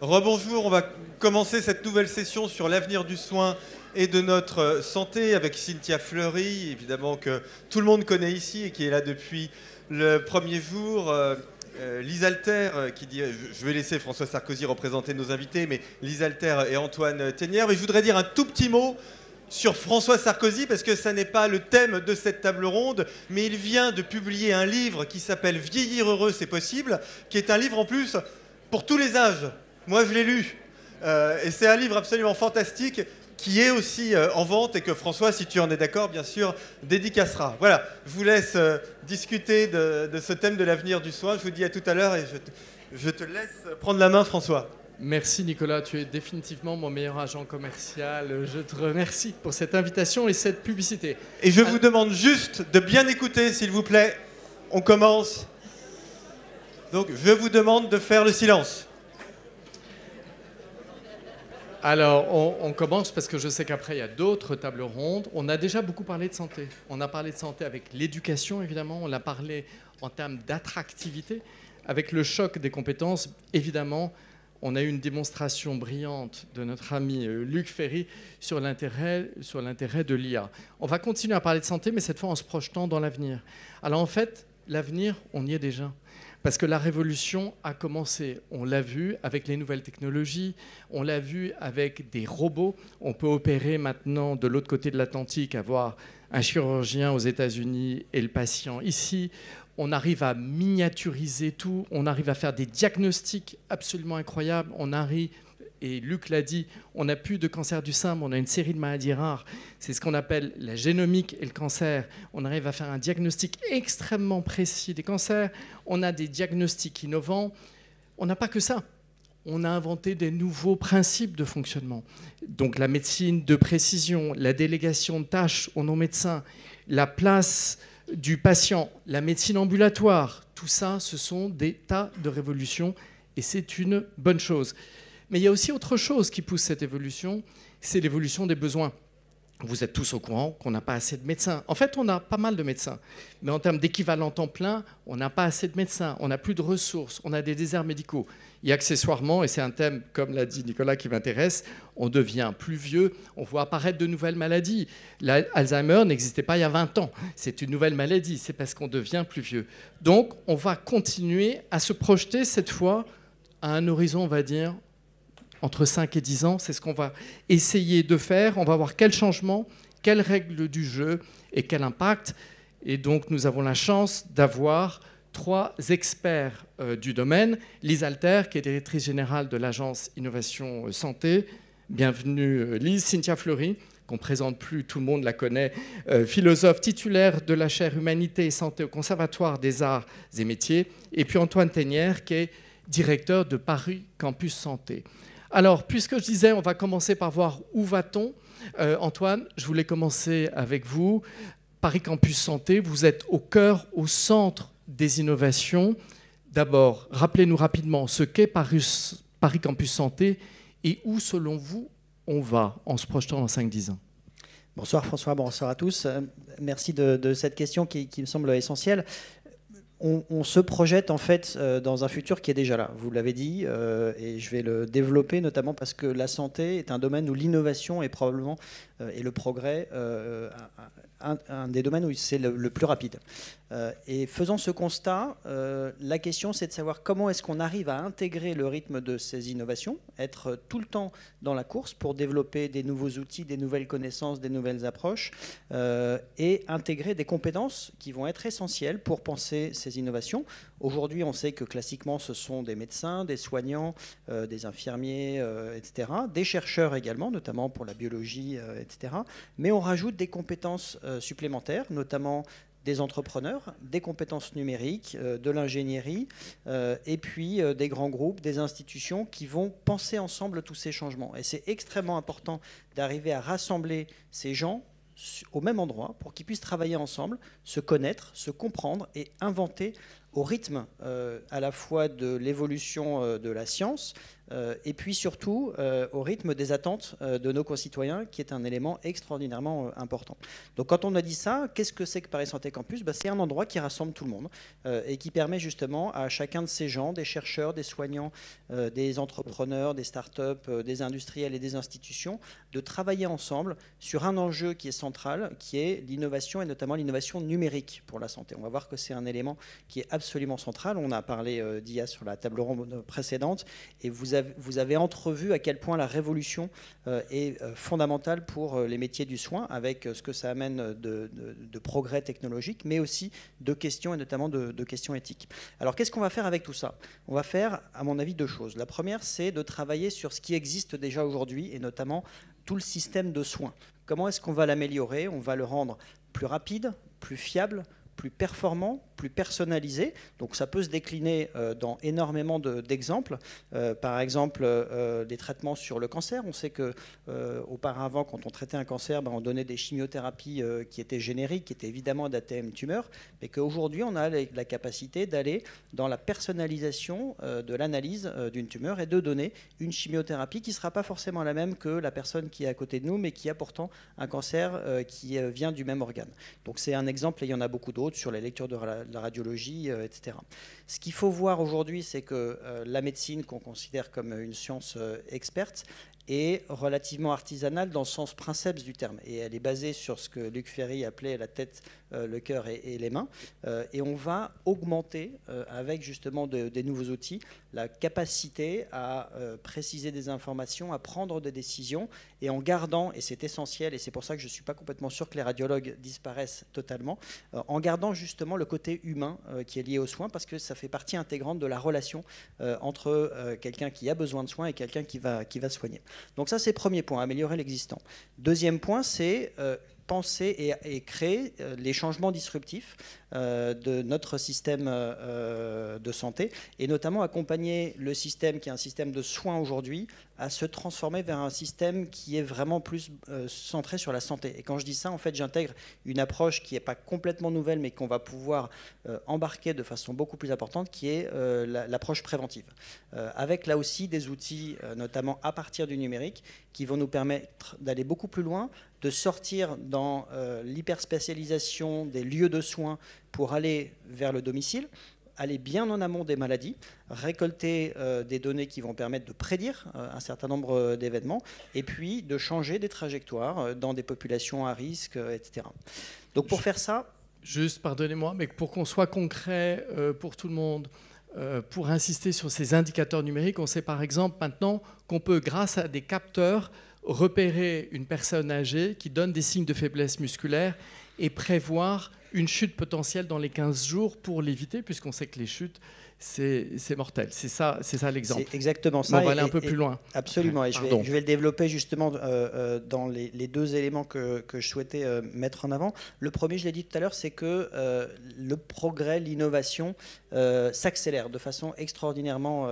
Rebonjour, on va commencer cette nouvelle session sur l'avenir du soin et de notre santé avec Cynthia Fleury, évidemment que tout le monde connaît ici et qui est là depuis le premier jour. Lise Alter, qui dit, je vais laisser François Sarkozy représenter nos invités, mais Lise Alter et Antoine Tenière. Mais je voudrais dire un tout petit mot sur François Sarkozy, parce que ça n'est pas le thème de cette table ronde, mais il vient de publier un livre qui s'appelle Vieillir heureux, c'est possible, qui est un livre en plus pour tous les âges. Moi, je l'ai lu. Et c'est un livre absolument fantastique qui est aussi en vente et que François, si tu en es d'accord, bien sûr, dédicacera. Voilà, je vous laisse discuter de ce thème de l'avenir du soin. Je vous dis à tout à l'heure et je te laisse prendre la main, François. Merci Nicolas, tu es définitivement mon meilleur agent commercial. Je te remercie pour cette invitation et cette publicité. Et je vous demande juste de bien écouter, s'il vous plaît. On commence. Donc, je vous demande de faire le silence. Alors, on commence parce que je sais qu'après, il y a d'autres tables rondes. On a déjà beaucoup parlé de santé. On a parlé de santé avec l'éducation, évidemment. On a parlé en termes d'attractivité. Avec le choc des compétences, évidemment, on a eu une démonstration brillante de notre ami Luc Ferry sur l'intérêt de l'IA. On va continuer à parler de santé, mais cette fois en se projetant dans l'avenir. Alors en fait, l'avenir, on y est déjà. Parce que la révolution a commencé, on l'a vu avec les nouvelles technologies, on l'a vu avec des robots. On peut opérer maintenant de l'autre côté de l'Atlantique, avoir un chirurgien aux États-Unis et le patient ici. On arrive à miniaturiser tout, on arrive à faire des diagnostics absolument incroyables. On arrive, et Luc l'a dit, on n'a plus de cancer du sein, mais on a une série de maladies rares. C'est ce qu'on appelle la génomique et le cancer. On arrive à faire un diagnostic extrêmement précis des cancers. On a des diagnostics innovants. On n'a pas que ça. On a inventé des nouveaux principes de fonctionnement. Donc la médecine de précision, la délégation de tâches aux non-médecins, la place du patient, la médecine ambulatoire, tout ça, ce sont des tas de révolutions et c'est une bonne chose. Mais il y a aussi autre chose qui pousse cette évolution, c'est l'évolution des besoins. Vous êtes tous au courant qu'on n'a pas assez de médecins. En fait, on a pas mal de médecins. Mais en termes d'équivalent temps plein, on n'a pas assez de médecins. On n'a plus de ressources. On a des déserts médicaux. Et accessoirement, et c'est un thème, comme l'a dit Nicolas, qui m'intéresse, on devient plus vieux. On voit apparaître de nouvelles maladies. L'Alzheimer n'existait pas il y a 20 ans. C'est une nouvelle maladie. C'est parce qu'on devient plus vieux. Donc, on va continuer à se projeter cette fois à un horizon, on va dire, entre 5 et 10 ans, c'est ce qu'on va essayer de faire. On va voir quels changements, quelles règles du jeu et quel impact. Et donc, nous avons la chance d'avoir 3 experts du domaine. Lise Alter, qui est directrice générale de l'agence Innovation Santé. Bienvenue, Lise. Cynthia Fleury, qu'on ne présente plus, tout le monde la connaît, philosophe titulaire de la chaire Humanité et Santé au Conservatoire des Arts et Métiers. Et puis Antoine Tenière, qui est directeur de Paris Campus Santé. Alors, puisque je disais, on va commencer par voir où va-t-on. Antoine, je voulais commencer avec vous. Paris Campus Santé, vous êtes au cœur, au centre des innovations. D'abord, rappelez-nous rapidement ce qu'est Paris Campus Santé et où, selon vous, on va en se projetant dans 5-10 ans. Bonsoir François, bonsoir à tous. Merci de cette question qui me semble essentielle. On se projette en fait dans un futur qui est déjà là, vous l'avez dit, et je vais le développer notamment parce que la santé est un domaine où l'innovation est probablement, et le progrès, un des domaines où c'est le plus rapide. Et faisant ce constat, la question c'est de savoir comment est-ce qu'on arrive à intégrer le rythme de ces innovations, être tout le temps dans la course pour développer des nouveaux outils, des nouvelles connaissances, des nouvelles approches, et intégrer des compétences qui vont être essentielles pour penser ces innovations. Aujourd'hui, on sait que classiquement, ce sont des médecins, des soignants, des infirmiers, etc., des chercheurs également, notamment pour la biologie, etc. Mais on rajoute des compétences supplémentaires, notamment des entrepreneurs, des compétences numériques, de l'ingénierie, et puis des grands groupes, des institutions qui vont penser ensemble tous ces changements. Et c'est extrêmement important d'arriver à rassembler ces gens au même endroit pour qu'ils puissent travailler ensemble, se connaître, se comprendre et inventer au rythme à la fois de l'évolution de la science, et puis surtout au rythme des attentes de nos concitoyens, qui est un élément extraordinairement important. Donc quand on a dit ça, qu'est-ce que c'est que Paris Santé Campus? C'est un endroit qui rassemble tout le monde et qui permet justement à chacun de ces gens, des chercheurs, des soignants, des entrepreneurs, des startups, des industriels et des institutions, de travailler ensemble sur un enjeu qui est central, qui est l'innovation et notamment l'innovation numérique pour la santé. On va voir que c'est un élément qui est absolument central. On a parlé d'IA sur la table ronde précédente et vous avez entrevu à quel point la révolution est fondamentale pour les métiers du soin, avec ce que ça amène de progrès technologiques, mais aussi de questions, et notamment de questions éthiques. Alors qu'est-ce qu'on va faire avec tout ça? On va faire, à mon avis, deux choses. La première, c'est de travailler sur ce qui existe déjà aujourd'hui, et notamment tout le système de soins. Comment est-ce qu'on va l'améliorer? On va le rendre plus rapide, plus fiable, plus performant, plus personnalisé. Donc ça peut se décliner dans énormément d'exemples. Par exemple, des traitements sur le cancer. On sait que auparavant, quand on traitait un cancer, on donnait des chimiothérapies qui étaient génériques, qui étaient évidemment adaptées à une tumeur, mais qu'aujourd'hui, on a la capacité d'aller dans la personnalisation de l'analyse d'une tumeur et de donner une chimiothérapie qui ne sera pas forcément la même que la personne qui est à côté de nous, mais qui a pourtant un cancer qui vient du même organe. Donc c'est un exemple, et il y en a beaucoup d'autres, sur les lectures de la radiologie, etc. Ce qu'il faut voir aujourd'hui, c'est que la médecine, qu'on considère comme une science experte, est relativement artisanale dans le sens princeps du terme. Et elle est basée sur ce que Luc Ferry appelait la tête, le cœur et les mains. Et on va augmenter, avec justement des nouveaux outils, la capacité à préciser des informations, à prendre des décisions, et en gardant, et c'est essentiel, et c'est pour ça que je ne suis pas complètement sûr que les radiologues disparaissent totalement, en gardant justement le côté humain qui est lié aux soins, parce que ça fait partie intégrante de la relation entre quelqu'un qui a besoin de soins et quelqu'un qui va soigner. Donc ça, c'est le premier point, améliorer l'existant. Deuxième point, c'est penser et créer les changements disruptifs de notre système de santé, et notamment accompagner le système qui est un système de soins aujourd'hui à se transformer vers un système qui est vraiment plus centré sur la santé. Et quand je dis ça, en fait, j'intègre une approche qui n'est pas complètement nouvelle, mais qu'on va pouvoir embarquer de façon beaucoup plus importante, qui est l'approche préventive. Avec là aussi des outils, notamment à partir du numérique, qui vont nous permettre d'aller beaucoup plus loin, de sortir dans l'hyperspécialisation des lieux de soins pour aller vers le domicile, aller bien en amont des maladies, récolter des données qui vont permettre de prédire un certain nombre d'événements, et puis de changer des trajectoires dans des populations à risque, etc. Donc pour faire ça... Juste, pardonnez-moi, mais pour qu'on soit concret pour tout le monde, pour insister sur ces indicateurs numériques, on sait par exemple maintenant qu'on peut, grâce à des capteurs, repérer une personne âgée qui donne des signes de faiblesse musculaire et prévoir une chute potentielle dans les 15 jours pour l'éviter, puisqu'on sait que les chutes, c'est mortel. C'est ça l'exemple. C'est exactement ça. Mais on va aller un peu plus loin. Absolument. Et je vais le développer justement dans les deux éléments que je souhaitais mettre en avant. Le premier, je l'ai dit tout à l'heure, c'est que le progrès, l'innovation s'accélère de façon extraordinairement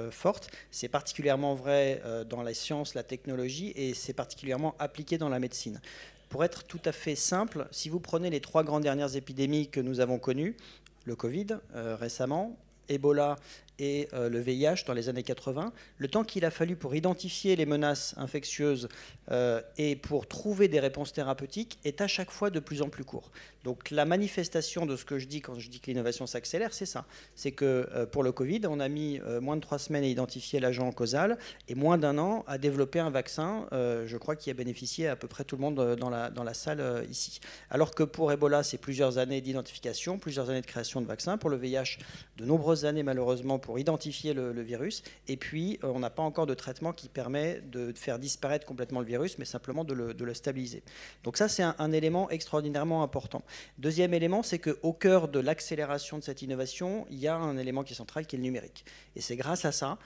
forte. C'est particulièrement vrai dans la science, la technologie, et c'est particulièrement appliqué dans la médecine. Pour être tout à fait simple, si vous prenez les 3 grandes dernières épidémies que nous avons connues, le Covid récemment, Ebola et le VIH dans les années 80, le temps qu'il a fallu pour identifier les menaces infectieuses et pour trouver des réponses thérapeutiques est à chaque fois de plus en plus court. Donc la manifestation de ce que je dis quand je dis que l'innovation s'accélère, c'est ça. C'est que pour le Covid, on a mis moins de 3 semaines à identifier l'agent causal et moins d'1 an à développer un vaccin, je crois, qui a bénéficié à peu près tout le monde dans la salle ici. Alors que pour Ebola, c'est plusieurs années d'identification, plusieurs années de création de vaccins. Pour le VIH, de nombreuses années malheureusement pour identifier le virus. Et puis, on n'a pas encore de traitement qui permet de faire disparaître complètement le virus, mais simplement de le stabiliser. Donc ça, c'est un élément extraordinairement important. Deuxième élément, c'est qu'au cœur de l'accélération de cette innovation, il y a un élément qui est central, qui est le numérique. Et c'est grâce à ça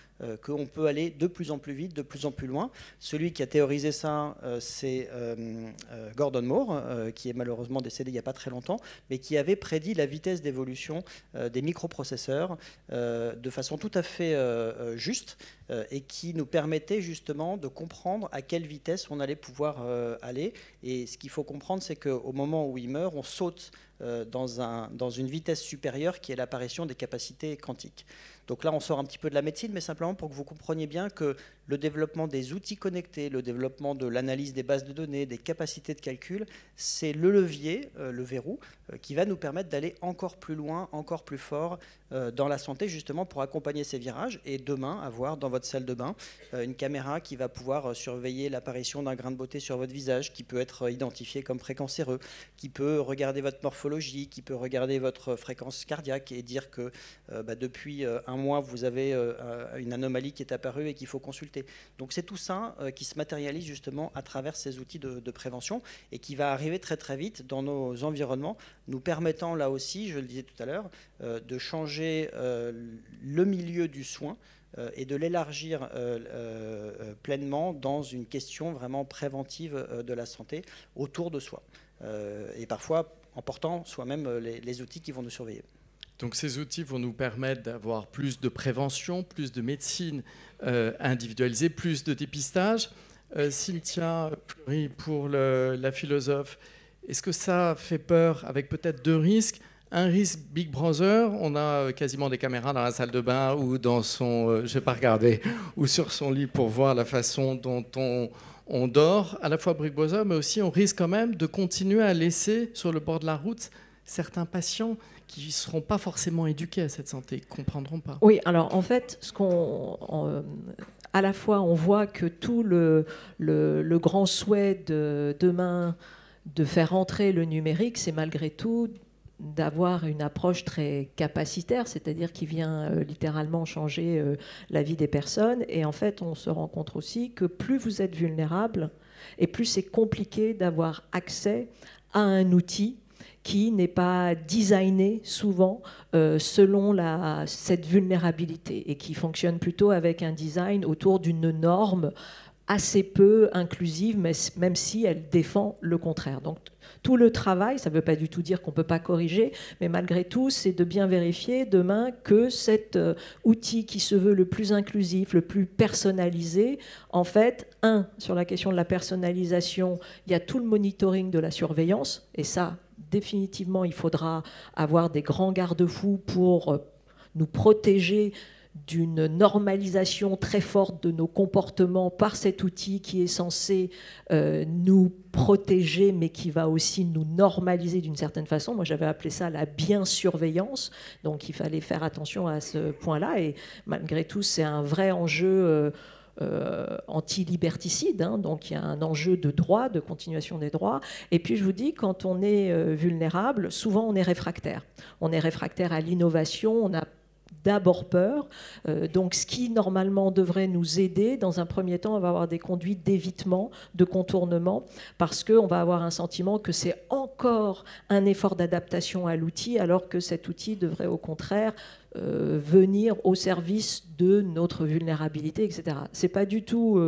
qu'on peut aller de plus en plus vite, de plus en plus loin. Celui qui a théorisé ça, c'est Gordon Moore, qui est malheureusement décédé il n'y a pas très longtemps, mais qui avait prédit la vitesse d'évolution des microprocesseurs de façon tout à fait juste et qui nous permettait justement de comprendre à quelle vitesse on allait pouvoir aller. Et ce qu'il faut comprendre, c'est qu'au moment où il meurt, on saute dans une vitesse supérieure qui est l'apparition des capacités quantiques. Donc là, on sort un petit peu de la médecine, mais simplement pour que vous compreniez bien que le développement des outils connectés, le développement de l'analyse des bases de données, des capacités de calcul, c'est le levier, le verrou, qui va nous permettre d'aller encore plus loin, encore plus fort dans la santé, justement pour accompagner ces virages. Et demain, avoir dans votre salle de bain une caméra qui va pouvoir surveiller l'apparition d'un grain de beauté sur votre visage, qui peut être identifié comme précancéreux, qui peut regarder votre morphologie, qui peut regarder votre fréquence cardiaque et dire que depuis un mois, vous avez une anomalie qui est apparue et qu'il faut consulter. Donc c'est tout ça qui se matérialise justement à travers ces outils de prévention et qui va arriver très très vite dans nos environnements, nous permettant là aussi, je le disais tout à l'heure, de changer le milieu du soin et de l'élargir pleinement dans une question vraiment préventive de la santé autour de soi. Et parfois en portant soi-même les outils qui vont nous surveiller. Donc ces outils vont nous permettre d'avoir plus de prévention, plus de médecine individualisée, plus de dépistage. Cynthia Fleury, pour la philosophe, est-ce que ça fait peur avec peut-être deux risques? Un risque Big Brother, on a quasiment des caméras dans la salle de bain ou dans son, je vais pas regarder, ou sur son lit pour voir la façon dont on dort, à la fois Big Brother, mais aussi on risque quand même de continuer à laisser sur le bord de la route certains patients qui ne seront pas forcément éduqués à cette santé, ne comprendront pas. Oui, alors en fait, à la fois on voit que tout le grand souhait de demain de faire entrer le numérique, c'est malgré tout d'avoir une approche très capacitaire, c'est-à-dire qui vient littéralement changer la vie des personnes. Et en fait, on se rend compte aussi que plus vous êtes vulnérable, et plus c'est compliqué d'avoir accès à un outil qui n'est pas designé souvent selon cette vulnérabilité et qui fonctionne plutôt avec un design autour d'une norme assez peu inclusive, mais même si elle défend le contraire. Donc tout le travail, ça ne veut pas du tout dire qu'on ne peut pas corriger, mais malgré tout, c'est de bien vérifier demain que cet outil qui se veut le plus inclusif, le plus personnalisé, en fait, sur la question de la personnalisation, il y a tout le monitoring de la surveillance, et ça, définitivement, il faudra avoir des grands garde-fous pour nous protéger d'une normalisation très forte de nos comportements par cet outil qui est censé nous protéger, mais qui va aussi nous normaliser d'une certaine façon. Moi, j'avais appelé ça la bien-surveillance. Donc, il fallait faire attention à ce point-là. Et malgré tout, c'est un vrai enjeu anti-liberticide, hein, donc il y a un enjeu de droit, de continuation des droits. Et puis je vous dis, quand on est vulnérable, souvent on est réfractaire. On est réfractaire à l'innovation, on a d'abord peur. Donc ce qui normalement devrait nous aider, dans un premier temps, on va avoir des conduites d'évitement, de contournement, parce qu'on va avoir un sentiment que c'est encore un effort d'adaptation à l'outil, alors que cet outil devrait au contraire venir au service de notre vulnérabilité, etc. C'est pas du tout,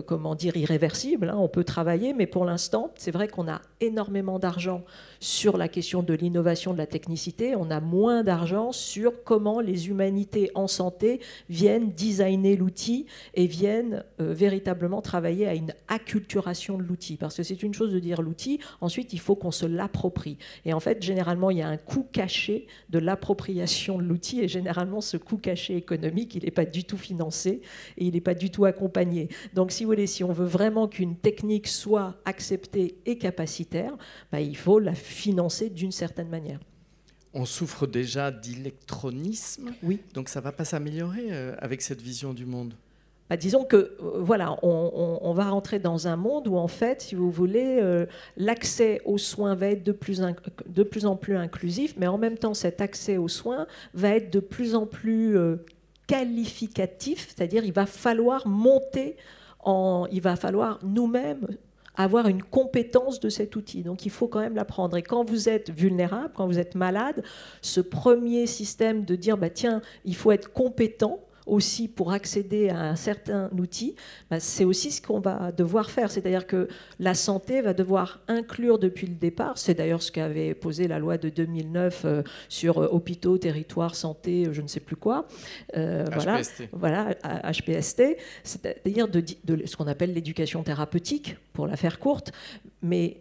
comment dire, irréversible, hein, on peut travailler, mais pour l'instant, c'est vrai qu'on a énormément d'argent sur la question de l'innovation, de la technicité, on a moins d'argent sur comment les humanités en santé viennent designer l'outil et viennent véritablement travailler à une acculturation de l'outil, parce que c'est une chose de dire l'outil, ensuite il faut qu'on se l'approprie. Et en fait, généralement, il y a un coût caché de l'appropriation de l'outil, et généralement ce coût caché économique, il n'est pas du tout financé et il n'est pas du tout accompagné. Donc si vous voulez, si on veut vraiment qu'une technique soit acceptée et capacitaire, il faut la financer d'une certaine manière. On souffre déjà d'électronisme, oui. Donc ça ne va pas s'améliorer avec cette vision du monde. Disons que voilà, on va rentrer dans un monde où en fait, si vous voulez, l'accès aux soins va être de plus en plus inclusif, mais en même temps, cet accès aux soins va être de plus en plus qualificatif, c'est-à-dire il va falloir il va falloir nous-mêmes avoir une compétence de cet outil. Donc il faut quand même l'apprendre. Et quand vous êtes vulnérable, quand vous êtes malade, ce premier système de dire tiens, il faut être compétent aussi pour accéder à un certain outil, c'est aussi ce qu'on va devoir faire. C'est-à-dire que la santé va devoir inclure depuis le départ, c'est d'ailleurs ce qu'avait posé la loi de 2009 sur hôpitaux, territoires, santé, je ne sais plus quoi. HPST. Voilà, HPST, c'est-à-dire de ce qu'on appelle l'éducation thérapeutique, pour la faire courte, mais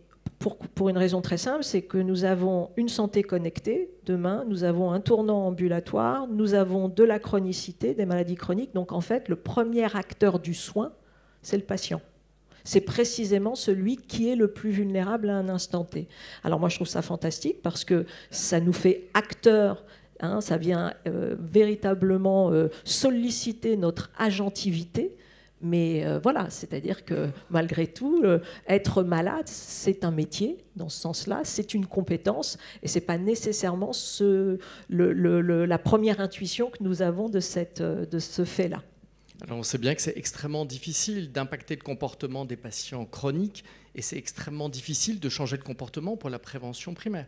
pour une raison très simple, c'est que nous avons une santé connectée demain, nous avons un tournant ambulatoire, nous avons de la chronicité, des maladies chroniques. Donc en fait, le premier acteur du soin, c'est le patient. C'est précisément celui qui est le plus vulnérable à un instant T. Alors moi, je trouve ça fantastique parce que ça nous fait acteurs, hein, ça vient véritablement solliciter notre agentivité. Mais voilà, c'est-à-dire que malgré tout, être malade, c'est un métier, dans ce sens-là, c'est une compétence, et ce n'est pas nécessairement la première intuition que nous avons de ce fait-là. Alors on sait bien que c'est extrêmement difficile d'impacter le comportement des patients chroniques et c'est extrêmement difficile de changer de comportement pour la prévention primaire.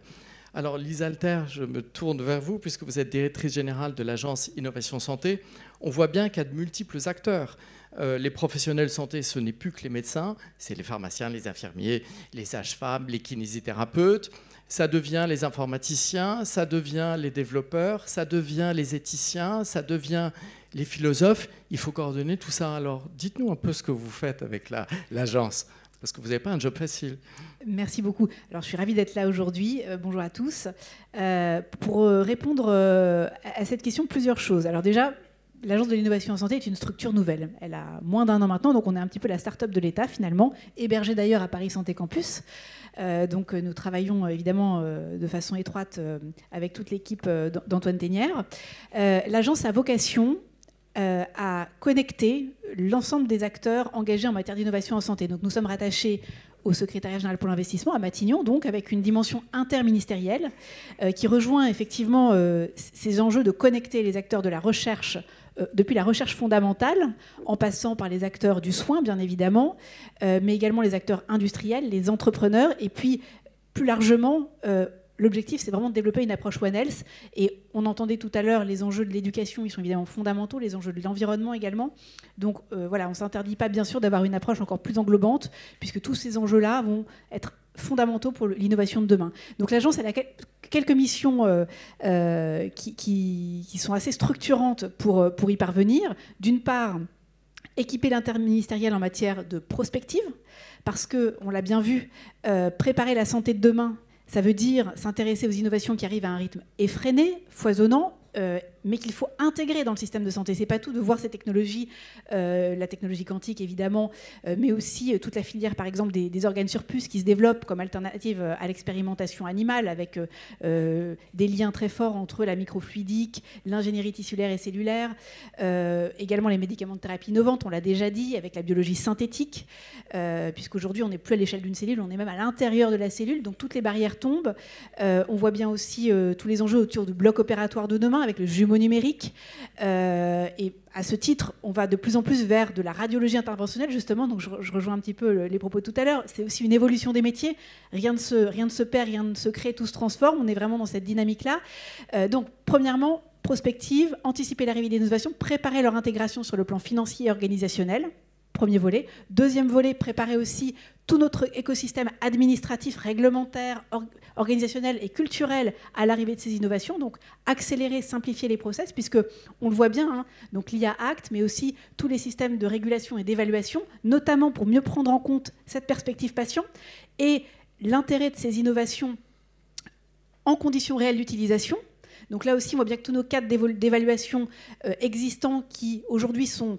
Alors Lisa Alter, je me tourne vers vous puisque vous êtes directrice générale de l'agence Innovation Santé. On voit bien qu'il y a de multiples acteurs. Les professionnels de santé, ce n'est plus que les médecins, c'est les pharmaciens, les infirmiers, les sages-femmes, les kinésithérapeutes. Ça devient les informaticiens, ça devient les développeurs, ça devient les éthiciens, ça devient les philosophes. Il faut coordonner tout ça. Alors, dites-nous un peu ce que vous faites avec l'agence, parce que vous n'avez pas un job facile. Merci beaucoup. Alors, je suis ravie d'être là aujourd'hui. Bonjour à tous. Pour répondre à cette question, plusieurs choses. Alors déjà, l'Agence de l'innovation en santé est une structure nouvelle. Elle a moins d'1 an maintenant, donc on est un petit peu la start-up de l'État finalement, hébergée d'ailleurs à Paris Santé Campus. Donc nous travaillons évidemment de façon étroite avec toute l'équipe d'Antoine Tenière. L'agence a vocation à connecter l'ensemble des acteurs engagés en matière d'innovation en santé. Donc nous sommes rattachés au secrétariat général pour l'investissement à Matignon, donc avec une dimension interministérielle qui rejoint effectivement ces enjeux de connecter les acteurs de la recherche depuis la recherche fondamentale, en passant par les acteurs du soin, bien évidemment, mais également les acteurs industriels, les entrepreneurs, et puis plus largement, l'objectif, c'est vraiment de développer une approche One Health. Et on entendait tout à l'heure les enjeux de l'éducation, ils sont évidemment fondamentaux, les enjeux de l'environnement également. Donc voilà, on ne s'interdit pas bien sûr d'avoir une approche encore plus englobante, puisque tous ces enjeux-là vont être fondamentaux pour l'innovation de demain. Donc l'agence, elle a quelques missions qui sont assez structurantes pour y parvenir. D'une part, équiper l'interministériel en matière de prospective, parce que, on l'a bien vu, préparer la santé de demain, ça veut dire s'intéresser aux innovations qui arrivent à un rythme effréné, foisonnant, mais qu'il faut intégrer dans le système de santé. C'est pas tout de voir ces technologies, la technologie quantique évidemment, mais aussi toute la filière par exemple des organes sur puce qui se développent comme alternative à l'expérimentation animale, avec des liens très forts entre la microfluidique, l'ingénierie tissulaire et cellulaire, également les médicaments de thérapie innovantes, on l'a déjà dit, avec la biologie synthétique, puisqu'aujourd'hui on n'est plus à l'échelle d'une cellule, on est même à l'intérieur de la cellule, donc toutes les barrières tombent. On voit bien aussi tous les enjeux autour du bloc opératoire de demain, avec le jumeau numérique. Et à ce titre, on va de plus en plus vers de la radiologie interventionnelle, justement. Donc je rejoins un petit peu les propos de tout à l'heure. C'est aussi une évolution des métiers. Rien ne se perd, rien ne se crée, tout se transforme. On est vraiment dans cette dynamique-là. Donc, premièrement, prospective, anticiper l'arrivée des innovations, préparer leur intégration sur le plan financier et organisationnel. Premier volet. Deuxième volet, préparer aussi tout notre écosystème administratif, réglementaire, organisationnel et culturel à l'arrivée de ces innovations. Donc, accélérer, simplifier les process, puisque on le voit bien, hein, donc l'IA Act, mais aussi tous les systèmes de régulation et d'évaluation, notamment pour mieux prendre en compte cette perspective patient et l'intérêt de ces innovations en conditions réelles d'utilisation. Donc là aussi, on voit bien que tous nos cadres d'évaluation existants qui aujourd'hui sont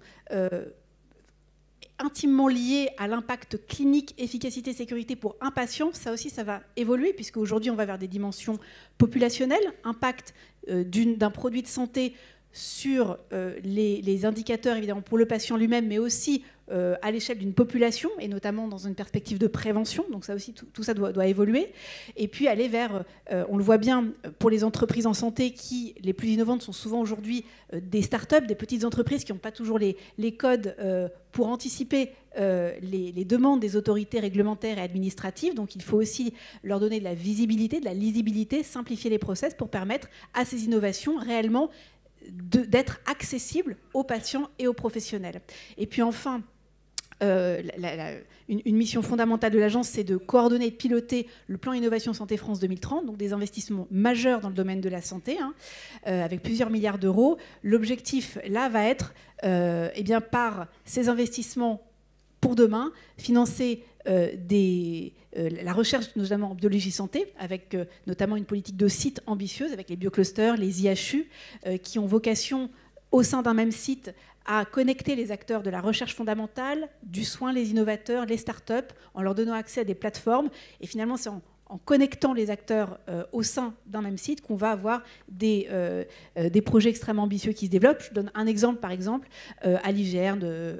intimement lié à l'impact clinique, efficacité, sécurité pour un patient, ça aussi, ça va évoluer, puisque aujourd'hui, on va vers des dimensions populationnelles, impact d'un produit de santé sur les indicateurs, évidemment, pour le patient lui-même, mais aussi à l'échelle d'une population, et notamment dans une perspective de prévention. Donc ça aussi, tout ça doit évoluer. Et puis aller vers, on le voit bien, pour les entreprises en santé qui, les plus innovantes, sont souvent aujourd'hui des start-up, des petites entreprises qui n'ont pas toujours les codes pour anticiper les demandes des autorités réglementaires et administratives. Donc il faut aussi leur donner de la visibilité, de la lisibilité, simplifier les process pour permettre à ces innovations réellement d'être accessibles aux patients et aux professionnels. Et puis enfin, une mission fondamentale de l'agence, c'est de coordonner et de piloter le plan Innovation Santé France 2030, donc des investissements majeurs dans le domaine de la santé, avec plusieurs milliards d'euros. L'objectif, là, va être, par ces investissements pour demain, financer la recherche, notamment en biologie santé, avec notamment une politique de sites ambitieuse, avec les bioclusters, les IHU, qui ont vocation, au sein d'un même site, à connecter les acteurs de la recherche fondamentale, du soin, les innovateurs, les startups, en leur donnant accès à des plateformes. Et finalement, c'est en connectant les acteurs au sein d'un même site qu'on va avoir des projets extrêmement ambitieux qui se développent. Je donne un exemple, par exemple, à l'IGR,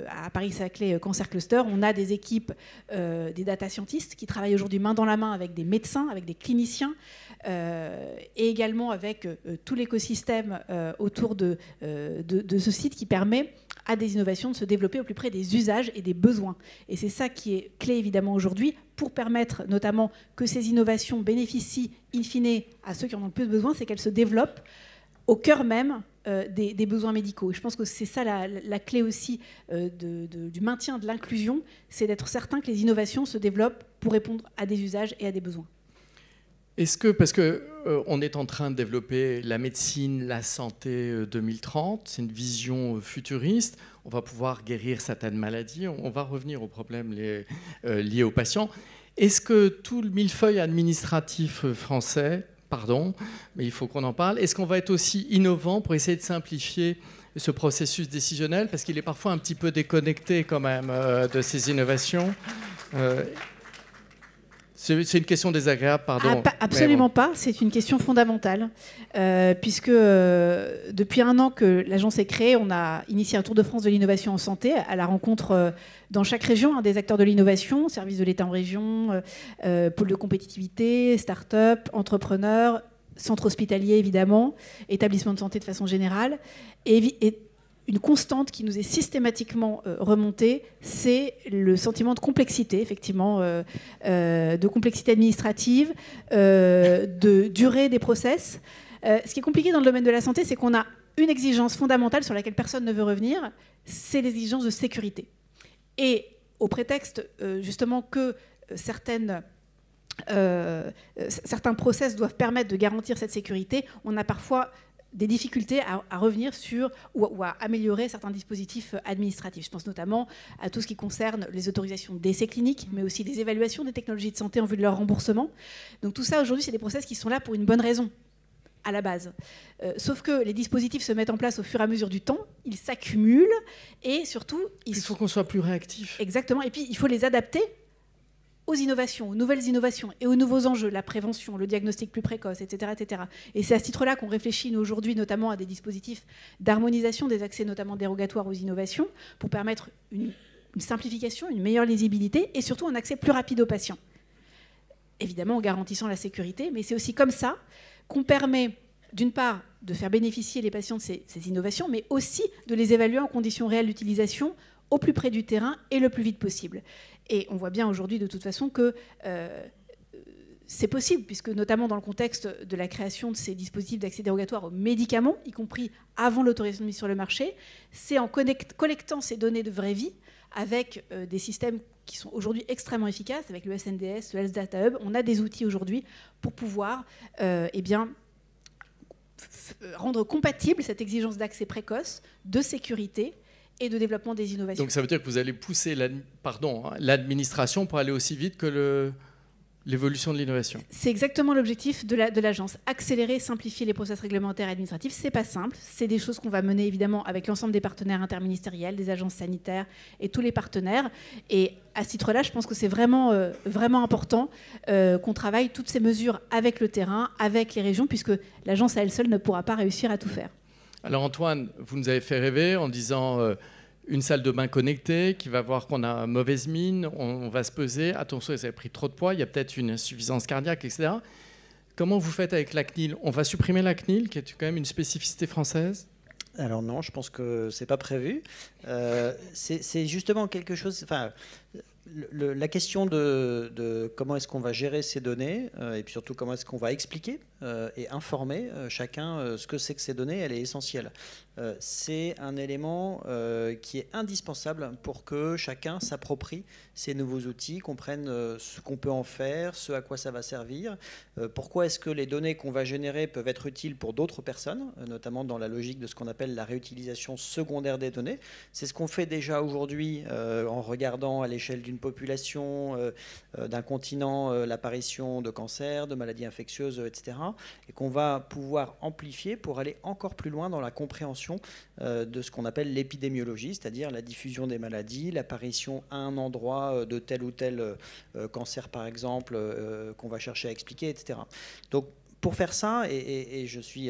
à Paris-Saclay Cancer Cluster, on a des équipes, des data scientists qui travaillent aujourd'hui main dans la main avec des médecins, avec des cliniciens, et également avec tout l'écosystème autour de ce site qui permet à des innovations de se développer au plus près des usages et des besoins. Et c'est ça qui est clé évidemment aujourd'hui pour permettre notamment que ces innovations bénéficient in fine à ceux qui en ont le plus besoin, c'est qu'elles se développent au cœur même des besoins médicaux. Et je pense que c'est ça la clé aussi du maintien de l'inclusion, c'est d'être certain que les innovations se développent pour répondre à des usages et à des besoins. Est-ce que, parce qu'on est en train de développer la médecine, la santé 2030, c'est une vision futuriste, on va pouvoir guérir certaines maladies, on va revenir aux problèmes liés aux patients. Est-ce que tout le millefeuille administratif français, pardon, mais il faut qu'on en parle, est-ce qu'on va être aussi innovant pour essayer de simplifier ce processus décisionnel, parce qu'il est parfois un petit peu déconnecté quand même de ces innovations C'est une question désagréable, pardon. Absolument pas, c'est une question fondamentale, puisque depuis 1 an que l'agence est créée, on a initié un tour de France de l'innovation en santé, à la rencontre dans chaque région des acteurs de l'innovation, services de l'État en région, pôle de compétitivité, start-up, entrepreneurs, centres hospitaliers évidemment, établissements de santé de façon générale, et une constante qui nous est systématiquement remontée, c'est le sentiment de complexité, effectivement, de complexité administrative, de durée des process. Ce qui est compliqué dans le domaine de la santé, c'est qu'on a une exigence fondamentale sur laquelle personne ne veut revenir, c'est l'exigence de sécurité. Et au prétexte, justement, que certains process doivent permettre de garantir cette sécurité, on a parfois des difficultés à revenir sur ou à améliorer certains dispositifs administratifs. Je pense notamment à tout ce qui concerne les autorisations d'essais cliniques, mais aussi des évaluations des technologies de santé en vue de leur remboursement. Donc tout ça, aujourd'hui, c'est des process qui sont là pour une bonne raison, à la base. Sauf que les dispositifs se mettent en place au fur et à mesure du temps, ils s'accumulent, et surtout... Il faut qu'on soit plus réactif. Exactement, et puis il faut les adapter aux innovations, aux nouvelles innovations et aux nouveaux enjeux, la prévention, le diagnostic plus précoce, etc. etc. Et c'est à ce titre-là qu'on réfléchit nous, aujourd'hui notamment à des dispositifs d'harmonisation des accès notamment dérogatoires aux innovations pour permettre une simplification, une meilleure lisibilité et surtout un accès plus rapide aux patients. Évidemment en garantissant la sécurité, mais c'est aussi comme ça qu'on permet d'une part de faire bénéficier les patients de ces innovations, mais aussi de les évaluer en conditions réelles d'utilisation au plus près du terrain et le plus vite possible. Et on voit bien aujourd'hui de toute façon que c'est possible, puisque notamment dans le contexte de la création de ces dispositifs d'accès dérogatoire aux médicaments, y compris avant l'autorisation de mise sur le marché, c'est en collectant ces données de vraie vie avec des systèmes qui sont aujourd'hui extrêmement efficaces, avec le SNDS, le Health Data Hub, on a des outils aujourd'hui pour pouvoir rendre compatible cette exigence d'accès précoce, de sécurité, et de développement des innovations. Donc ça veut dire que vous allez pousser l'administration pour aller aussi vite que l'évolution de l'innovation. C'est exactement l'objectif de l'agence. Accélérer, simplifier les process réglementaires et administratifs, c'est pas simple. C'est des choses qu'on va mener évidemment avec l'ensemble des partenaires interministériels, des agences sanitaires et tous les partenaires. Et à ce titre-là, je pense que c'est vraiment important qu'on travaille toutes ces mesures avec le terrain, avec les régions, puisque l'agence à elle seule ne pourra pas réussir à tout faire. Alors Antoine, vous nous avez fait rêver en disant une salle de bain connectée qui va voir qu'on a mauvaise mine, on va se peser, attention, vous avez pris trop de poids, il y a peut-être une insuffisance cardiaque, etc. Comment vous faites avec la CNIL ? On va supprimer la CNIL, qui est quand même une spécificité française ? Alors non, je pense que c'est pas prévu. C'est justement quelque chose... Enfin, la question de comment est-ce qu'on va gérer ces données et puis surtout comment est-ce qu'on va expliquer et informer chacun ce que c'est que ces données, elle est essentielle. C'est un élément qui est indispensable pour que chacun s'approprie ces nouveaux outils, comprenne ce qu'on peut en faire, ce à quoi ça va servir, pourquoi est-ce que les données qu'on va générer peuvent être utiles pour d'autres personnes, notamment dans la logique de ce qu'on appelle la réutilisation secondaire des données. C'est ce qu'on fait déjà aujourd'hui en regardant à l'échelle d'une d'une population, d'un continent, l'apparition de cancers, de maladies infectieuses, etc. Et qu'on va pouvoir amplifier pour aller encore plus loin dans la compréhension de ce qu'on appelle l'épidémiologie, c'est-à-dire la diffusion des maladies, l'apparition à un endroit de tel ou tel cancer, par exemple, qu'on va chercher à expliquer, etc. Donc, pour faire ça, et je suis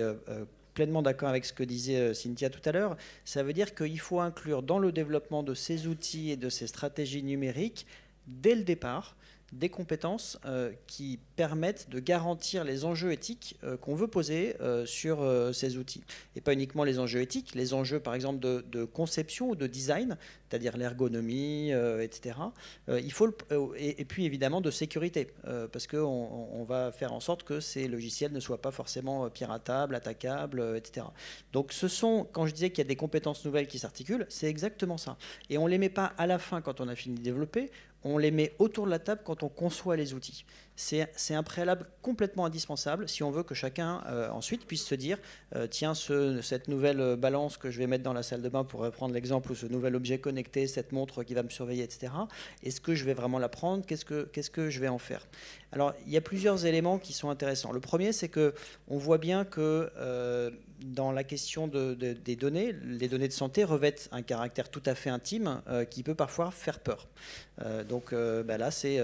pleinement d'accord avec ce que disait Cynthia tout à l'heure, ça veut dire qu'il faut inclure dans le développement de ces outils et de ces stratégies numériques, dès le départ, des compétences qui permettent de garantir les enjeux éthiques qu'on veut poser sur ces outils. Et pas uniquement les enjeux éthiques, les enjeux par exemple de conception ou de design, c'est-à-dire l'ergonomie, etc. Et puis évidemment de sécurité, parce qu'on va faire en sorte que ces logiciels ne soient pas forcément piratables, attaquables, etc. Donc quand je disais qu'il y a des compétences nouvelles qui s'articulent, c'est exactement ça. Et on ne les met pas à la fin quand on a fini de développer, on les met autour de la table quand on conçoit les outils. C'est un préalable complètement indispensable si on veut que chacun ensuite puisse se dire tiens, cette nouvelle balance que je vais mettre dans la salle de bain, pour reprendre l'exemple, ou ce nouvel objet connecté, cette montre qui va me surveiller, etc. Est-ce que je vais vraiment la prendre? Qu'est-ce que je vais en faire? Alors, il y a plusieurs éléments qui sont intéressants. Le premier, c'est qu'on voit bien que dans la question des données, les données de santé revêtent un caractère tout à fait intime qui peut parfois faire peur. Donc là, c'est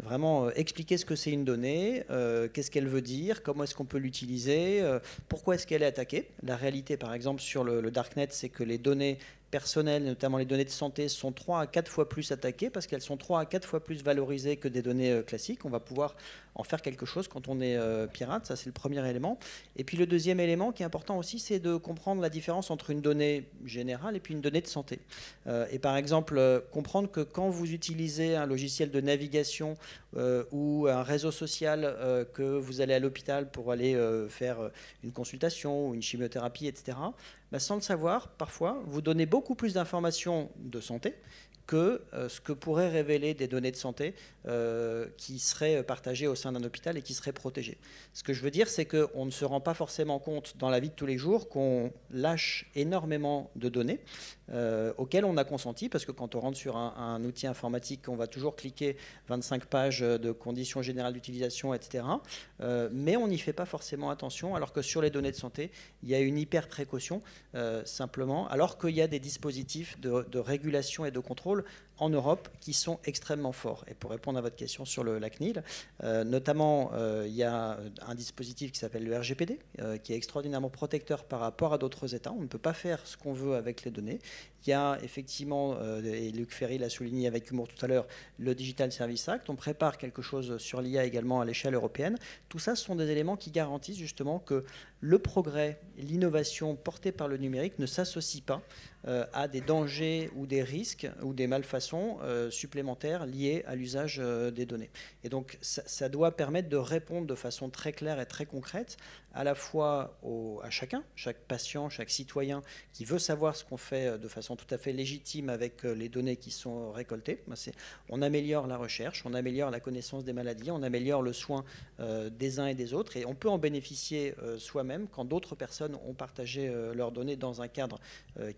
vraiment expliquer ce que c'est une donnée, qu'est-ce qu'elle veut dire, comment est-ce qu'on peut l'utiliser, pourquoi est-ce qu'elle est attaquée. La réalité, par exemple, sur le Darknet, c'est que les données personnelles, notamment les données de santé, sont 3 à 4 fois plus attaquées parce qu'elles sont 3 à 4 fois plus valorisées que des données classiques. On va pouvoir en faire quelque chose quand on est pirate, ça c'est le premier élément. Et puis le deuxième élément qui est important aussi, c'est de comprendre la différence entre une donnée générale et puis une donnée de santé. Et par exemple, comprendre que quand vous utilisez un logiciel de navigation ou un réseau social, que vous allez à l'hôpital pour aller faire une consultation ou une chimiothérapie, etc., sans le savoir, parfois, vous donnez beaucoup plus d'informations de santé que ce que pourraient révéler des données de santé qui seraient partagées au sein d'un hôpital et qui seraient protégées. Ce que je veux dire, c'est qu'on ne se rend pas forcément compte dans la vie de tous les jours qu'on lâche énormément de données auxquelles on a consenti, parce que quand on rentre sur un outil informatique, on va toujours cliquer 25 pages de conditions générales d'utilisation, etc. Mais on n'y fait pas forcément attention, alors que sur les données de santé, il y a une hyper précaution, simplement, alors qu'il y a des dispositifs de régulation et de contrôle en Europe qui sont extrêmement forts. Et pour répondre à votre question sur la CNIL, notamment, il y a un dispositif qui s'appelle le RGPD, qui est extraordinairement protecteur par rapport à d'autres États. On ne peut pas faire ce qu'on veut avec les données. Il y a effectivement, et Luc Ferry l'a souligné avec humour tout à l'heure, le Digital Services Act. On prépare quelque chose sur l'IA également à l'échelle européenne. Tout ça, ce sont des éléments qui garantissent justement que le progrès, l'innovation portée par le numérique ne s'associe pas à des dangers ou des risques ou des malfaçons supplémentaires liés à l'usage des données. Et donc ça doit permettre de répondre de façon très claire et très concrète à la fois à chacun, chaque patient, chaque citoyen qui veut savoir ce qu'on fait de façon tout à fait légitime avec les données qui sont récoltées. On améliore la recherche, on améliore la connaissance des maladies, on améliore le soin des uns et des autres, et on peut en bénéficier soi-même quand d'autres personnes ont partagé leurs données dans un cadre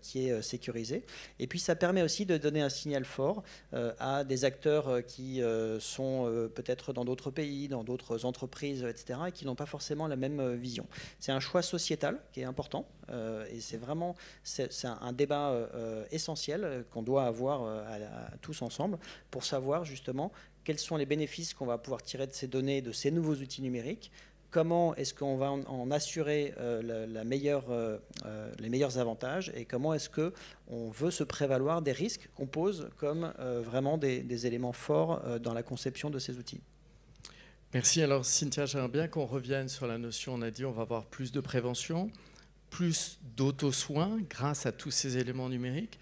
qui est sécurisé. Et puis ça permet aussi de donner un signal fort à des acteurs qui sont peut-être dans d'autres pays, dans d'autres entreprises, etc., et qui n'ont pas forcément la même vision. C'est un choix sociétal qui est important, et c'est un débat essentiel qu'on doit avoir tous ensemble pour savoir justement quels sont les bénéfices qu'on va pouvoir tirer de ces données, de ces nouveaux outils numériques. Comment est-ce qu'on va en assurer les meilleurs avantages, et comment est-ce qu'on veut se prévaloir des risques qu'on pose comme vraiment des éléments forts dans la conception de ces outils. Merci. Alors Cynthia, j'aimerais bien qu'on revienne sur la notion, on a dit on va avoir plus de prévention, plus d'auto-soin grâce à tous ces éléments numériques.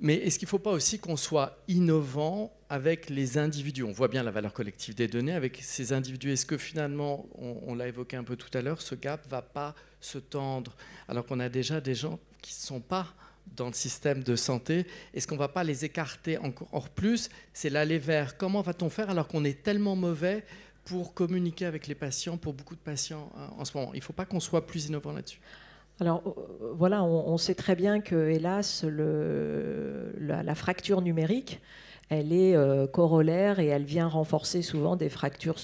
Mais est-ce qu'il ne faut pas aussi qu'on soit innovant avec les individus? On voit bien la valeur collective des données avec ces individus. Est-ce que finalement, on l'a évoqué un peu tout à l'heure, ce gap ne va pas se tendre alors qu'on a déjà des gens qui ne sont pas dans le système de santé? Est-ce qu'on ne va pas les écarter encore plus? C'est l'aller vers. Comment va-t-on faire alors qu'on est tellement mauvais pour communiquer avec les patients, pour beaucoup de patients en ce moment? Il ne faut pas qu'on soit plus innovant là-dessus. Alors voilà, on sait très bien que, hélas, la fracture numérique, elle est corollaire et elle vient renforcer souvent des fractures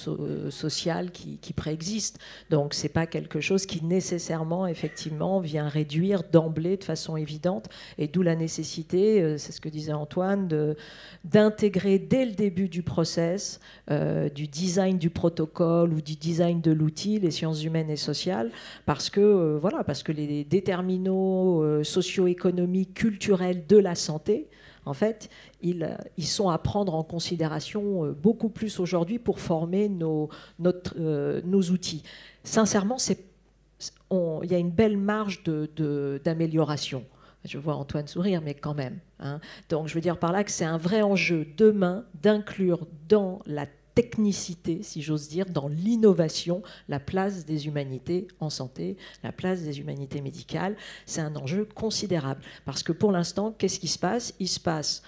sociales qui préexistent. Donc c'est pas quelque chose qui nécessairement effectivement vient réduire d'emblée de façon évidente, et d'où la nécessité, c'est ce que disait Antoine, d'intégrer dès le début du process, du design du protocole ou du design de l'outil, les sciences humaines et sociales, parce que les déterminants socio-économiques, culturels de la santé, en fait, ils sont à prendre en considération beaucoup plus aujourd'hui pour former nos outils. Sincèrement, il y a une belle marge d'amélioration. Je vois Antoine sourire, mais quand même. Hein. Donc, je veux dire par là que c'est un vrai enjeu demain d'inclure dans la technicité, si j'ose dire, dans l'innovation, la place des humanités en santé, la place des humanités médicales. C'est un enjeu considérable. Parce que pour l'instant, qu'est-ce qui se passe ? Il se passe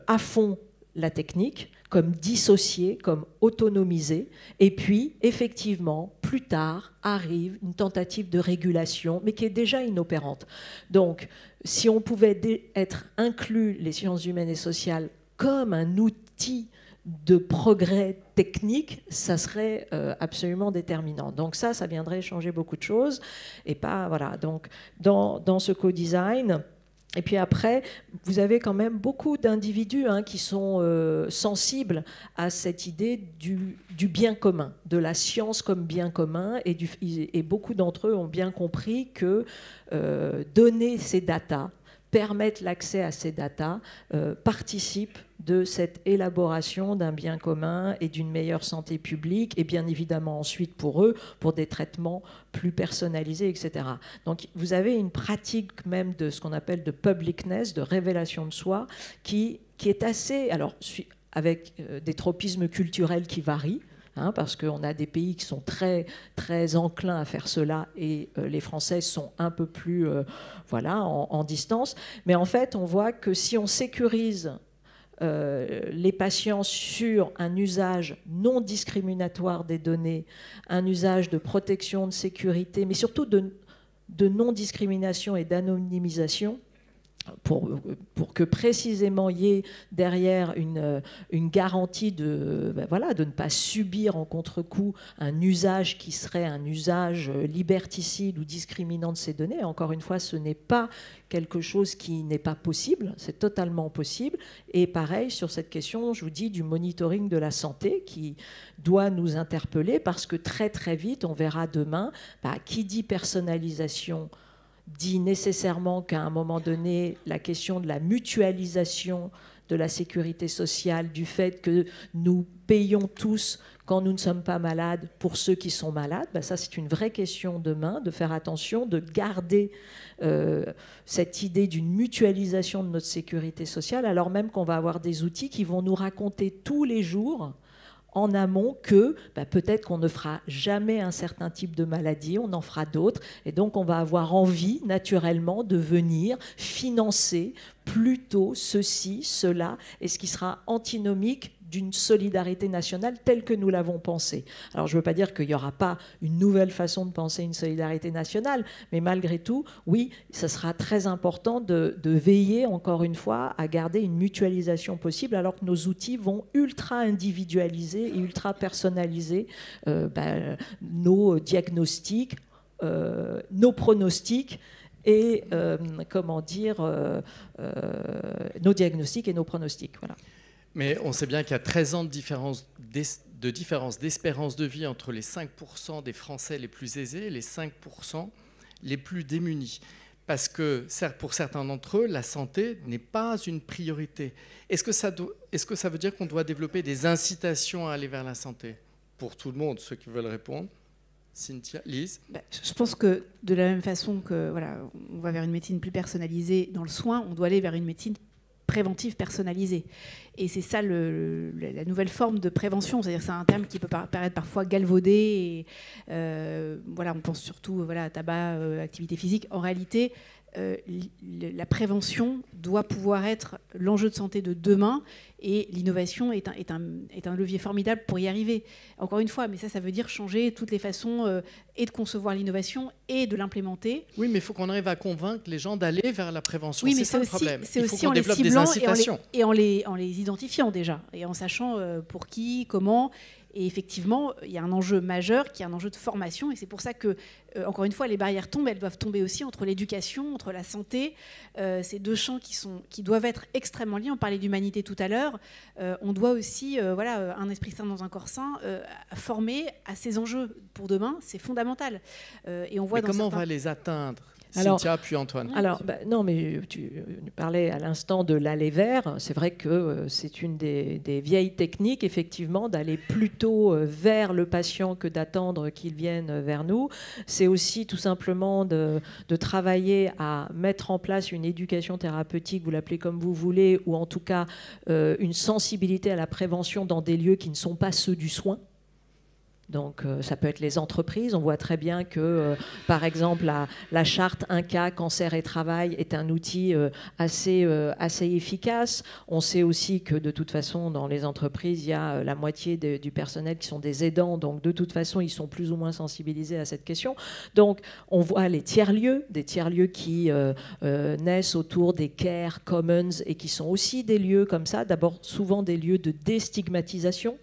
à fond la technique, comme dissociée, comme autonomisée. Et puis, effectivement, plus tard, arrive une tentative de régulation, mais qui est déjà inopérante. Donc, si on pouvait être inclus, les sciences humaines et sociales, comme un outil de progrès technique, ça serait absolument déterminant. Donc ça viendrait changer beaucoup de choses. Et pas, voilà. Donc, dans ce co-design... Et puis après, vous avez quand même beaucoup d'individus qui sont sensibles à cette idée du bien commun, de la science comme bien commun, et beaucoup d'entre eux ont bien compris que donner ces datas, permettre l'accès à ces datas, participe de cette élaboration d'un bien commun et d'une meilleure santé publique, et bien évidemment ensuite pour eux, pour des traitements plus personnalisés, etc. Donc vous avez une pratique même de ce qu'on appelle de publicness, de révélation de soi, qui est assez, alors avec des tropismes culturels qui varient, parce qu'on a des pays qui sont très, très enclins à faire cela, et les Français sont un peu plus en distance. Mais en fait, on voit que si on sécurise les patients sur un usage non discriminatoire des données, un usage de protection, de sécurité, mais surtout de non-discrimination et d'anonymisation, pour que précisément il y ait derrière une garantie de ne pas subir en contre-coup un usage qui serait un usage liberticide ou discriminant de ces données. Encore une fois, ce n'est pas quelque chose qui n'est pas possible, c'est totalement possible. Et pareil, sur cette question, je vous dis, du monitoring de la santé qui doit nous interpeller, parce que très très vite, on verra demain, qui dit personnalisation dit nécessairement qu'à un moment donné, la question de la mutualisation de la sécurité sociale, du fait que nous payons tous quand nous ne sommes pas malades pour ceux qui sont malades, ça c'est une vraie question demain, de faire attention, de garder cette idée d'une mutualisation de notre sécurité sociale, alors même qu'on va avoir des outils qui vont nous raconter tous les jours en amont que peut-être qu'on ne fera jamais un certain type de maladie, on en fera d'autres, et donc on va avoir envie naturellement de venir financer plutôt ceci, cela, et ce qui sera antinomique d'une solidarité nationale telle que nous l'avons pensée. Alors je ne veux pas dire qu'il n'y aura pas une nouvelle façon de penser une solidarité nationale, mais malgré tout, oui, ça sera très important de veiller, encore une fois, à garder une mutualisation possible, alors que nos outils vont ultra individualiser et ultra personnaliser nos diagnostics, nos pronostics, et nos diagnostics et nos pronostics. Voilà. Mais on sait bien qu'il y a 13 ans de différence d'espérance de vie entre les 5% des Français les plus aisés et les 5% les plus démunis. Parce que pour certains d'entre eux, la santé n'est pas une priorité. Est-ce que ça veut dire qu'on doit développer des incitations à aller vers la santé ? Pour tout le monde, ceux qui veulent répondre. Cynthia, Lise ? Je pense que de la même façon que on va vers une médecine plus personnalisée dans le soin, on doit aller vers une médecine préventive personnalisée. Et c'est ça la nouvelle forme de prévention. C'est-à-dire, c'est un terme qui peut paraître parfois galvaudé. Et, on pense surtout à tabac, activité physique. En réalité, la prévention doit pouvoir être l'enjeu de santé de demain, et l'innovation est un levier formidable pour y arriver. Encore une fois, mais ça veut dire changer toutes les façons et de concevoir l'innovation et de l'implémenter. Oui, mais il faut qu'on arrive à convaincre les gens d'aller vers la prévention. Oui, mais c'est ça le problème. C'est Il faut aussi qu'on en les développe des ciblant incitations. et en les identifiant déjà, et en sachant pour qui, comment. Et effectivement, il y a un enjeu majeur qui est un enjeu de formation. Et c'est pour ça que, encore une fois, les barrières tombent. Elles doivent tomber aussi entre l'éducation, entre la santé. Ces deux champs qui doivent être extrêmement liés. On parlait d'humanité tout à l'heure. On doit aussi, un esprit sain dans un corps sain, former à ces enjeux pour demain. C'est fondamental. Et on voit. Mais comment on va les atteindre ? Alors, Cynthia, puis Antoine. Alors, non, mais tu parlais à l'instant de l'aller vers. C'est vrai que c'est une des vieilles techniques, effectivement, d'aller plutôt vers le patient que d'attendre qu'il vienne vers nous. C'est aussi tout simplement de travailler à mettre en place une éducation thérapeutique, vous l'appelez comme vous voulez, ou en tout cas une sensibilité à la prévention dans des lieux qui ne sont pas ceux du soin. Donc ça peut être les entreprises. On voit très bien que, par exemple, la charte 1K, cancer et travail, est un outil assez efficace. On sait aussi que, de toute façon, dans les entreprises, il y a la moitié du personnel qui sont des aidants. Donc, de toute façon, ils sont plus ou moins sensibilisés à cette question. Donc, on voit les tiers-lieux, des tiers-lieux qui naissent autour des care commons et qui sont aussi des lieux comme ça. D'abord, souvent des lieux de déstigmatisation.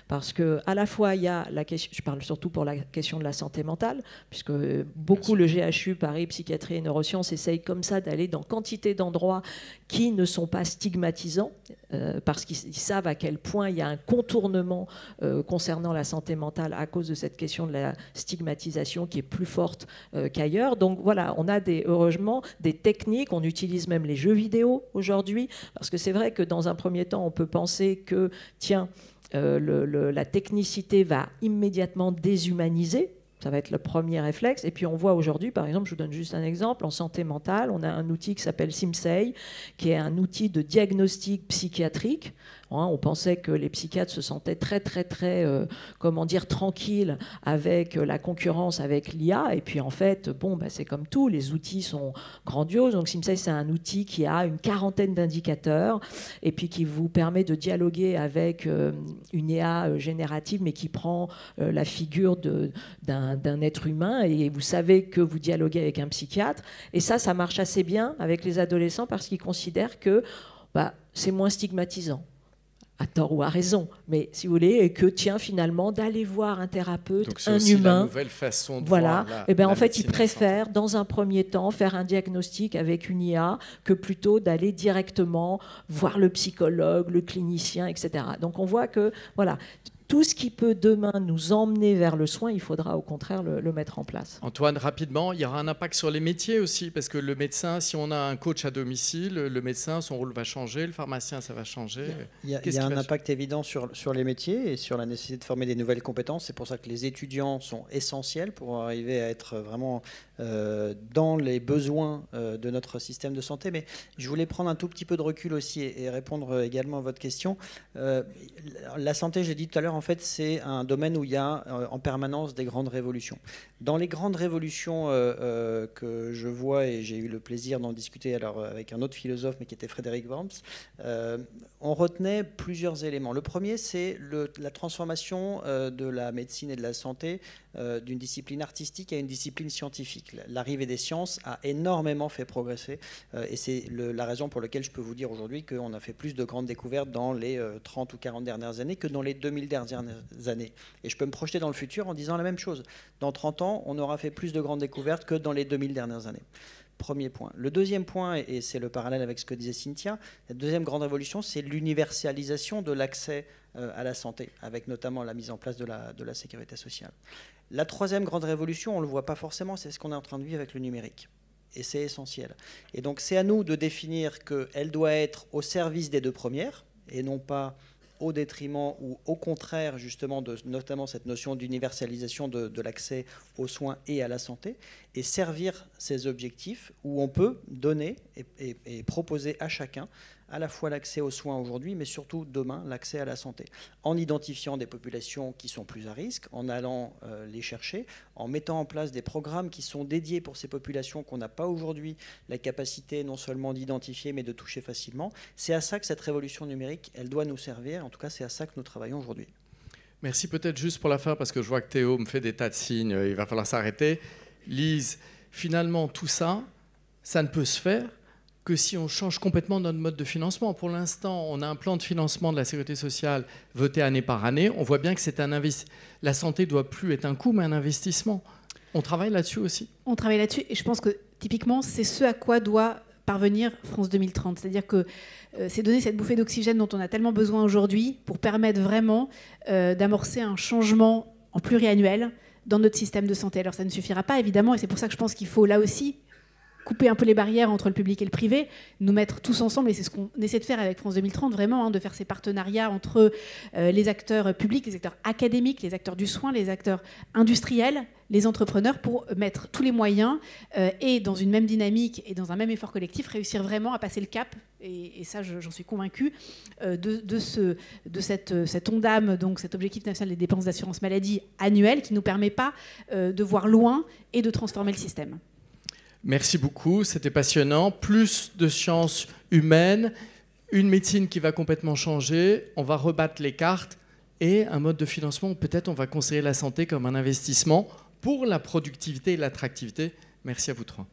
Parce qu'à la fois, il y a la question, je parle surtout pour la question de la santé mentale, puisque beaucoup le GHU, Paris, psychiatrie et neurosciences essayent comme ça d'aller dans quantité d'endroits qui ne sont pas stigmatisants, parce qu'ils savent à quel point il y a un contournement concernant la santé mentale à cause de cette question de la stigmatisation qui est plus forte qu'ailleurs. Donc voilà, on a heureusement des techniques, on utilise même les jeux vidéo aujourd'hui, parce que c'est vrai que dans un premier temps, on peut penser que, tiens, la technicité va immédiatement déshumaniser. Ça va être le premier réflexe. Et puis on voit aujourd'hui, par exemple, je vous donne juste un exemple, en santé mentale, on a un outil qui s'appelle Simsei, qui est un outil de diagnostic psychiatrique. On pensait que les psychiatres se sentaient très tranquilles avec la concurrence avec l'IA. Et puis en fait, c'est comme tout, les outils sont grandioses. Donc Simsei, c'est un outil qui a une quarantaine d'indicateurs et puis qui vous permet de dialoguer avec une IA générative, mais qui prend la figure d'un être humain. Et vous savez que vous dialoguez avec un psychiatre. Et ça marche assez bien avec les adolescents parce qu'ils considèrent que c'est moins stigmatisant. À tort ou à raison, mais si vous voulez, et que finalement d'aller voir un thérapeute, donc c'est un aussi humain, la nouvelle façon de voilà, voir et en fait, médecine ils préfèrent dans un premier temps faire un diagnostic avec une IA que plutôt d'aller directement voir le psychologue, le clinicien, etc. Donc on voit que voilà. Tout ce qui peut demain nous emmener vers le soin, il faudra au contraire le mettre en place. Antoine, rapidement, il y aura un impact sur les métiers aussi, parce que le médecin, si on a un coach à domicile, le médecin, son rôle va changer, le pharmacien, ça va changer. Il y a un impact évident sur les métiers et sur la nécessité de former des nouvelles compétences. C'est pour ça que les étudiants sont essentiels pour arriver à être vraiment dans les besoins de notre système de santé. Mais je voulais prendre un tout petit peu de recul aussi et répondre également à votre question. La santé, je l'ai dit tout à l'heure, en fait, c'est un domaine où il y a en permanence des grandes révolutions. Dans les grandes révolutions que je vois, et j'ai eu le plaisir d'en discuter avec un autre philosophe, mais qui était Frédéric Worms, on retenait plusieurs éléments. Le premier, c'est la transformation de la médecine et de la santé d'une discipline artistique à une discipline scientifique. L'arrivée des sciences a énormément fait progresser et c'est la raison pour laquelle je peux vous dire aujourd'hui qu'on a fait plus de grandes découvertes dans les 30 ou 40 dernières années que dans les 2000 dernières années. Et je peux me projeter dans le futur en disant la même chose. Dans 30 ans, on aura fait plus de grandes découvertes que dans les 2000 dernières années. Premier point. Le deuxième point, et c'est le parallèle avec ce que disait Cynthia, la deuxième grande révolution, c'est l'universalisation de l'accès à la santé, avec notamment la mise en place de la sécurité sociale. La troisième grande révolution, on ne le voit pas forcément, c'est ce qu'on est en train de vivre avec le numérique. Et c'est essentiel. Et donc c'est à nous de définir qu'elle doit être au service des deux premières, et non pas au détriment ou au contraire justement de notamment cette notion d'universalisation de l'accès aux soins et à la santé, et servir ces objectifs où on peut donner et proposer à chacun à la fois l'accès aux soins aujourd'hui, mais surtout demain, l'accès à la santé. En identifiant des populations qui sont plus à risque, en allant les chercher, en mettant en place des programmes qui sont dédiés pour ces populations qu'on n'a pas aujourd'hui la capacité non seulement d'identifier, mais de toucher facilement. C'est à ça que cette révolution numérique, elle doit nous servir. En tout cas, c'est à ça que nous travaillons aujourd'hui. Merci. Peut-être juste pour la fin, parce que je vois que Théo me fait des tas de signes, il va falloir s'arrêter. Lise, finalement, tout ça, ça ne peut se faire que si on change complètement notre mode de financement. Pour l'instant, on a un plan de financement de la sécurité sociale voté année par année. On voit bien que c'est un investissement. La santé ne doit plus être un coût, mais un investissement. On travaille là-dessus aussi. On travaille là-dessus, et je pense que typiquement, c'est ce à quoi doit parvenir France 2030. C'est-à-dire que c'est donner cette bouffée d'oxygène dont on a tellement besoin aujourd'hui pour permettre vraiment d'amorcer un changement en pluriannuel dans notre système de santé. Alors ça ne suffira pas, évidemment, et c'est pour ça que je pense qu'il faut là aussi couper un peu les barrières entre le public et le privé, nous mettre tous ensemble, et c'est ce qu'on essaie de faire avec France 2030, vraiment, de faire ces partenariats entre les acteurs publics, les acteurs académiques, les acteurs du soin, les acteurs industriels, les entrepreneurs, pour mettre tous les moyens et dans une même dynamique et dans un même effort collectif, réussir vraiment à passer le cap, et ça j'en suis convaincue, de cet ONDAM, donc cet objectif national des dépenses d'assurance maladie annuel, qui ne nous permet pas de voir loin et de transformer le système. Merci beaucoup, c'était passionnant. Plus de sciences humaines, une médecine qui va complètement changer, on va rebattre les cartes et un mode de financement où peut-être on va considérer la santé comme un investissement pour la productivité et l'attractivité. Merci à vous trois.